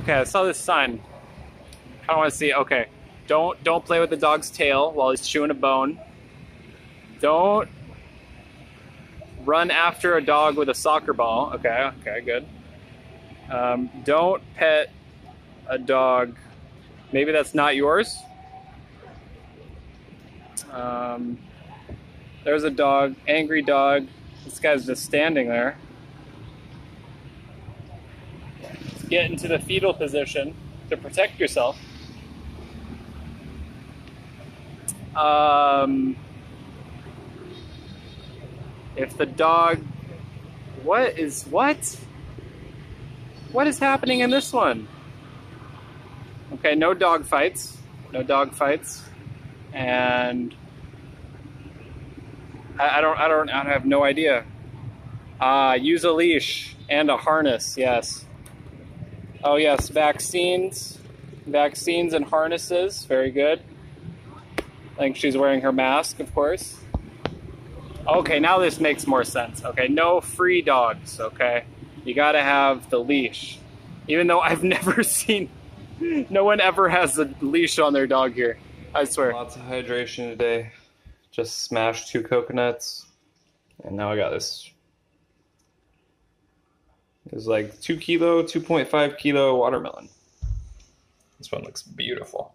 Okay, I saw this sign. I don't want to see. Okay, don't play with the dog's tail while he's chewing a bone. Don't run after a dog with a soccer ball. Okay, good. Don't pet a dog. Maybe that's not yours. There's a dog, angry dog. This guy's just standing there. Get into the fetal position to protect yourself. If the dog, what is happening in this one? Okay, no dog fights, and I have no idea. Use a leash and a harness, yes. Oh yes, vaccines and harnesses, very good. I think she's wearing her mask, of course. Okay, now this makes more sense. Okay, no free dogs, okay? You gotta have the leash. Even though I've never seen, no one ever has a leash on their dog here, I swear. Lots of hydration today. Just smashed 2 coconuts, and now I got this. It's like 2.5 kilo watermelon. This one looks beautiful.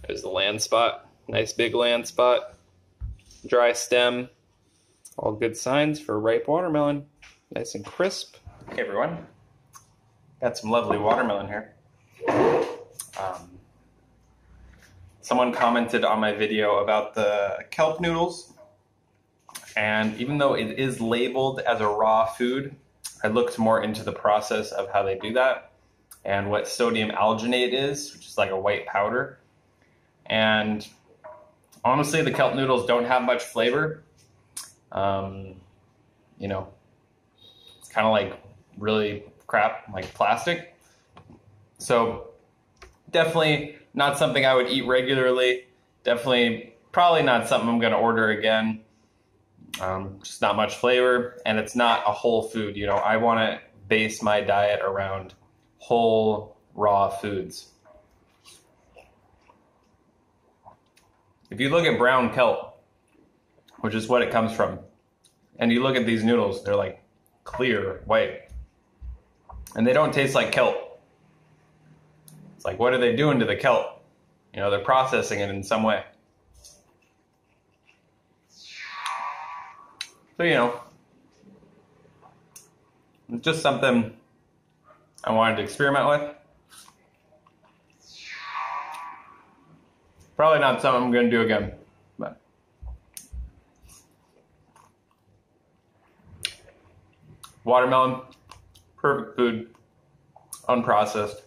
There's the land spot. Nice big land spot. Dry stem. All good signs for ripe watermelon. Nice and crisp. Okay, everyone. Got some lovely watermelon here. Someone commented on my video about the kelp noodles. And even though it is labeled as a raw food, I looked more into the process of how they do that and what sodium alginate is, which is like a white powder. And honestly, the kelp noodles don't have much flavor. You know, it's kind of like really crap, like plastic. So definitely not something I would eat regularly. Definitely, probably not something I'm going to order again. Just not much flavor, and it's not a whole food. You know, I want to base my diet around whole raw foods. If you look at brown kelp, which is what it comes from, and you look at these noodles, they're like clear white, and they don't taste like kelp. It's like, what are they doing to the kelp? You know, they're processing it in some way. So, you know, it's just something I wanted to experiment with. Probably not something I'm going to do again, but watermelon, perfect food, unprocessed.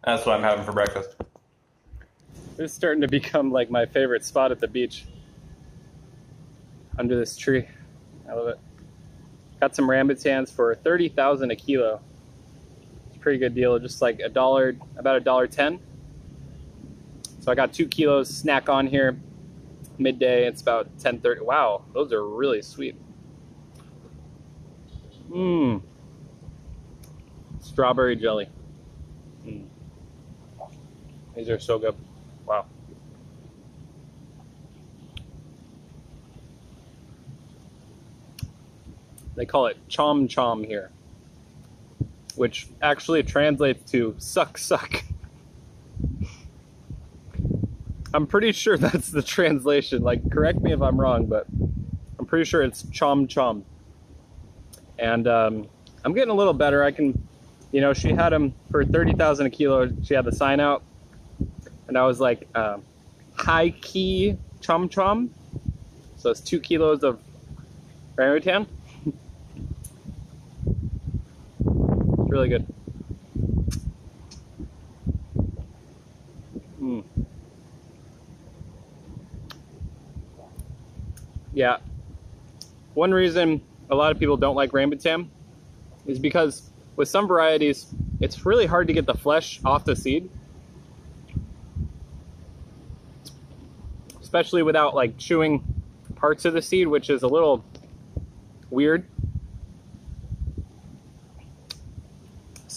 That's what I'm having for breakfast. This is starting to become like my favorite spot at the beach. Under this tree. I love it. Got some rambutans for $30,000 a kilo. It's a pretty good deal, just like $1, about $1.10. So I got 2 kilos snack on here. Midday, it's about 10:30. Wow, those are really sweet. Mmm. Strawberry jelly. Mm. These are so good. Wow. They call it Chôm here, which actually translates to suck suck. I'm pretty sure that's the translation. Like, correct me if I'm wrong, but I'm pretty sure it's Chôm. And I'm getting a little better. I can, you know, she had them for $30,000 a kilo. She had the sign out, and I was like, high key Chôm. So it's 2 kilos of rambutan. Really good. Mm. Yeah. One reason a lot of people don't like rambutan is because with some varieties, it's really hard to get the flesh off the seed. Especially without like chewing parts of the seed, which is a little weird.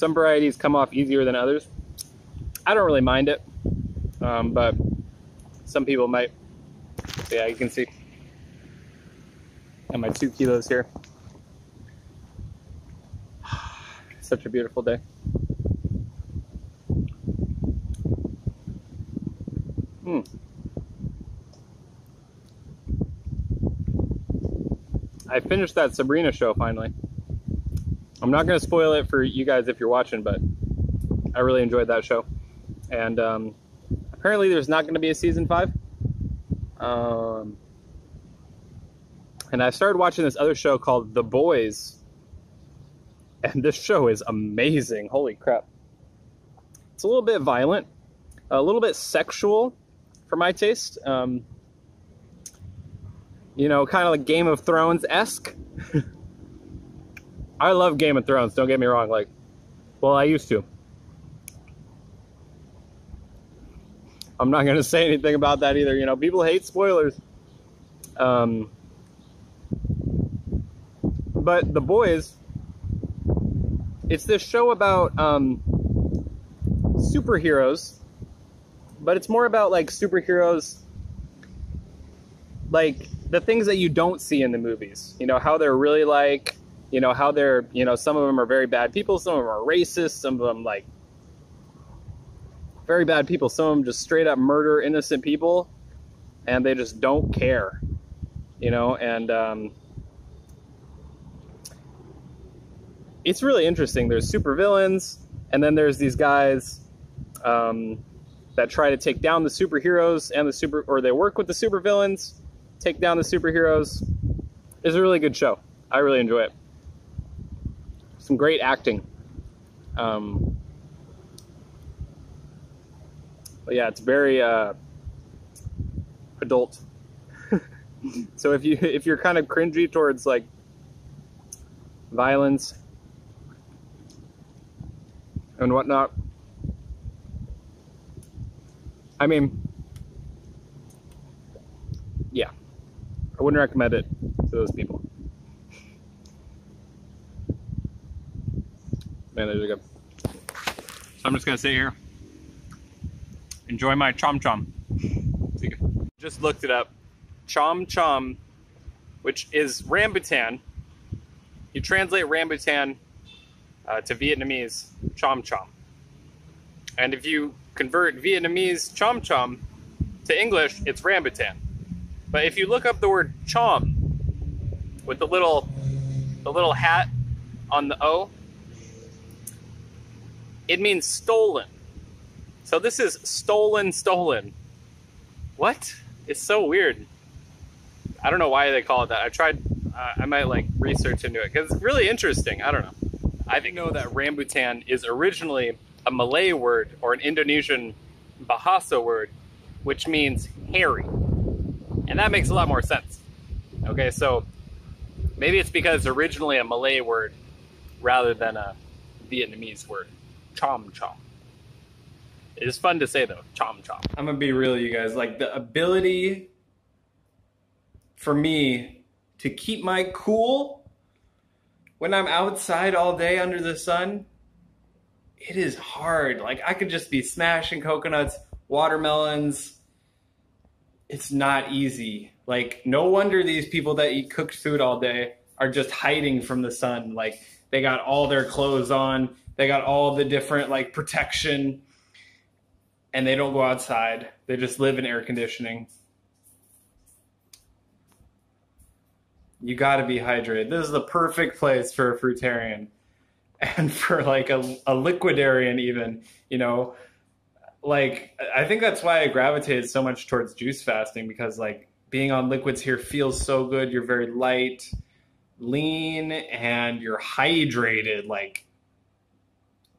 Some varieties come off easier than others. I don't really mind it, but some people might. So yeah, you can see. And my 2 kilos here. Such a beautiful day. I finished that Sabrina show finally. I'm not going to spoil it for you guys if you're watching, but I really enjoyed that show. And apparently there's not going to be a season 5. And I started watching this other show called The Boys. And this show is amazing. Holy crap. It's a little bit violent, a little bit sexual for my taste. You know, kind of like Game of Thrones-esque. I love Game of Thrones, don't get me wrong. Like, well, I used to. I'm not going to say anything about that either. You know, people hate spoilers. But The Boys, it's this show about superheroes, but it's more about like superheroes, like the things that you don't see in the movies. You know, how they're really like, you know, how they're, you know, some of them are very bad people, some of them are racist, some of them like very bad people, some of them just straight up murder innocent people and they just don't care, you know. And it's really interesting. There's super villains, and then there's these guys that try to take down the superheroes and or they work with the supervillains, take down the superheroes. It's a really good show. I really enjoy it. Some great acting. But yeah, it's very adult. So if you're kind of cringy towards like violence and whatnot, I mean, yeah, I wouldn't recommend it to those people. Man, there you go. So I'm just gonna sit here, enjoy my chom chom. Just looked it up. Chom chom, which is rambutan. You translate rambutan to Vietnamese, chom chom. And if you convert Vietnamese chom chom to English, it's rambutan. But if you look up the word chom with the little hat on the O, it means stolen. So this is stolen. What? It's so weird. I don't know why they call it that. I tried, I might like research into it because it's really interesting. I don't know. I didn't know that rambutan is originally a Malay word or an Indonesian Bahasa word, which means hairy. And that makes a lot more sense. Okay, so maybe it's because it's originally a Malay word rather than a Vietnamese word. Chom chom. It is fun to say though, chom chom. I'm gonna be real, you guys. Like the ability for me to keep my cool when I'm outside all day under the sun, it is hard. Like I could just be smashing coconuts, watermelons. It's not easy. Like no wonder these people that eat cooked food all day are just hiding from the sun. Like they got all their clothes on, they got all the different like protection, and they don't go outside. They just live in air conditioning. You gotta be hydrated. This is the perfect place for a fruitarian and for like a liquidarian even, you know. Like, I think that's why I gravitated so much towards juice fasting, because like being on liquids here feels so good. You're very light, lean, and you're hydrated. Like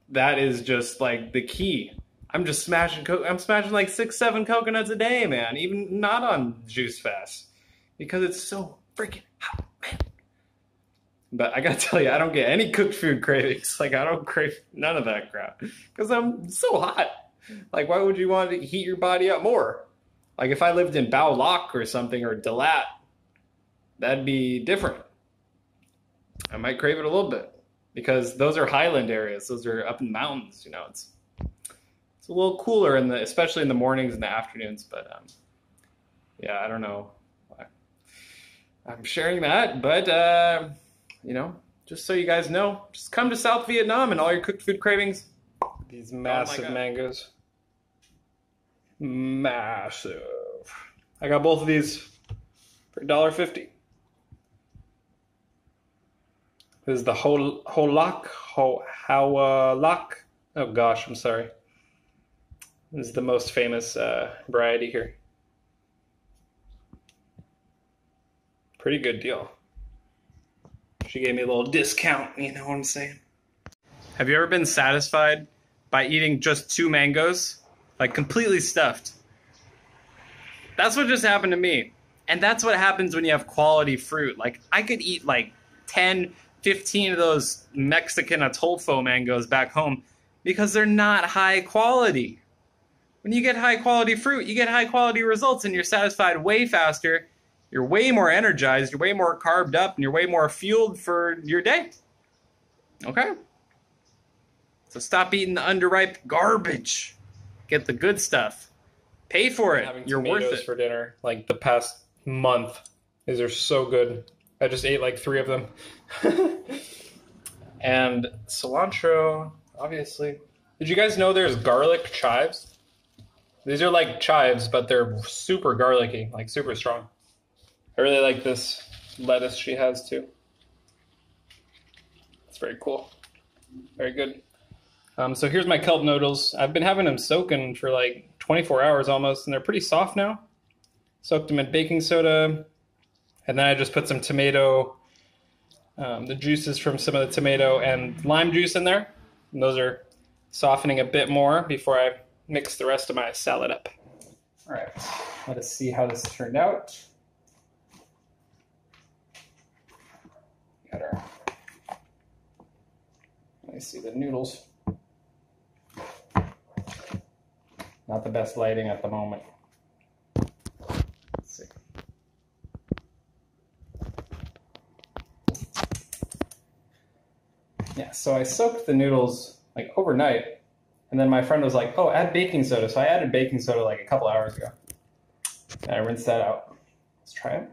that is just like the key. I'm just smashing, I'm smashing like 6-7 coconuts a day, man, even not on juice fast, because it's so freaking hot, man. But I gotta tell you, I don't get any cooked food cravings. Like I don't crave none of that crap because I'm so hot. Like why would you want to heat your body up more? Like if I lived in Bao Loc or something, or Dalat, that'd be different. I might crave it a little bit. because those are highland areas. Those are up in the mountains. You know, it's a little cooler especially in the mornings and the afternoons. But yeah, I don't know why I'm sharing that, but you know, just so you guys know, just come to South Vietnam and all your cooked food cravings. These massive mangoes. Massive. I got both of these for $1.50. This is the Howlak. Oh gosh, I'm sorry. This is the most famous variety here. Pretty good deal. She gave me a little discount, you know what I'm saying? Have you ever been satisfied by eating just 2 mangoes? Like completely stuffed. That's what just happened to me. And that's what happens when you have quality fruit. Like I could eat like 10, 15 of those Mexican Atolfo mangoes back home because they're not high quality. When you get high quality fruit, you get high quality results and you're satisfied way faster. You're way more energized, you're way more carbed up, and you're way more fueled for your day. Okay? So stop eating the underripe garbage. Get the good stuff. Pay for it. You're worth it. For dinner, like the past month. These are so good. I just ate like 3 of them. And cilantro, obviously. Did you guys know there's garlic chives? These are like chives, but they're super garlicky, like super strong. I really like this lettuce she has too. It's very cool. Very good. So here's my kelp noodles. I've been having them soaking for like 24 hours almost, and they're pretty soft now. Soaked them in baking soda, and then I just put some tomato, the juices from some of the tomato and lime juice in there. And those are softening a bit more before I mix the rest of my salad up. All right, let us see how this turned out. Got our, let me see the noodles. Not the best lighting at the moment. Let's see. Yeah, so I soaked the noodles like overnight, and then my friend was like, oh, add baking soda. So I added baking soda like a couple hours ago. And I rinsed that out. Let's try it.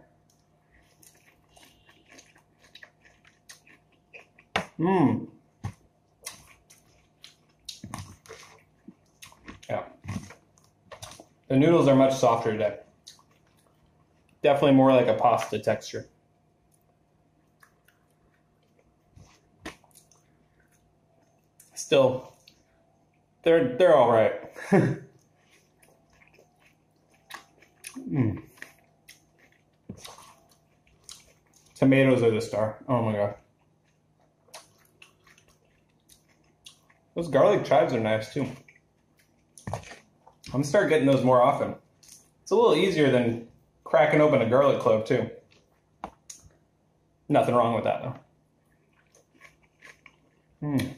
Mmm. Yeah. The noodles are much softer today. Definitely more like a pasta texture. Still, they're all right. Mm. Tomatoes are the star. Oh my god. Those garlic chives are nice too. I'm gonna start getting those more often. It's a little easier than cracking open a garlic clove too. Nothing wrong with that though. Mm.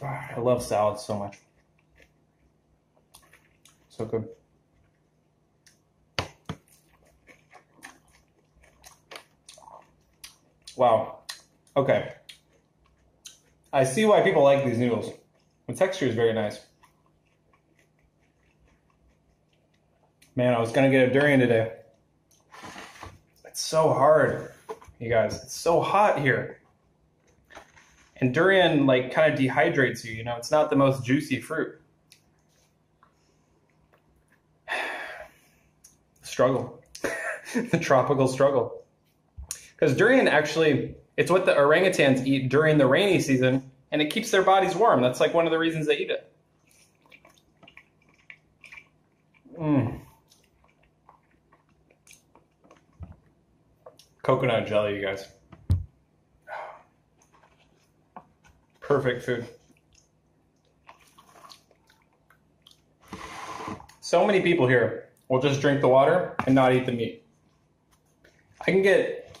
I love salads so much. So good. Wow. Okay. I see why people like these noodles. The texture is very nice. Man, I was gonna get a durian today. It's so hard, you guys. It's so hot here. And durian like kind of dehydrates you, you know, it's not the most juicy fruit. Struggle. The tropical struggle. Because durian actually, it's what the orangutans eat during the rainy season, and it keeps their bodies warm. That's like one of the reasons they eat it. Mm. Coconut jelly, you guys. Perfect food. So many people here will just drink the water and not eat the meat. I can get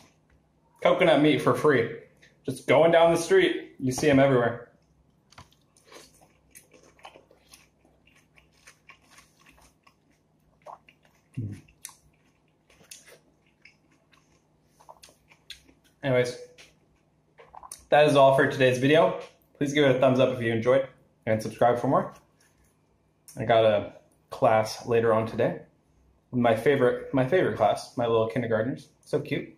coconut meat for free. Just going down the street, you see them everywhere. Anyways, that is all for today's video. Please give it a thumbs up if you enjoyed and subscribe for more. I got a class later on today. My favorite class, my little kindergartners. So cute.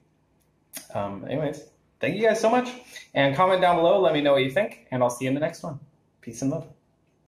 Anyways, thank you guys so much. And comment down below, let me know what you think, and I'll see you in the next one. Peace and love.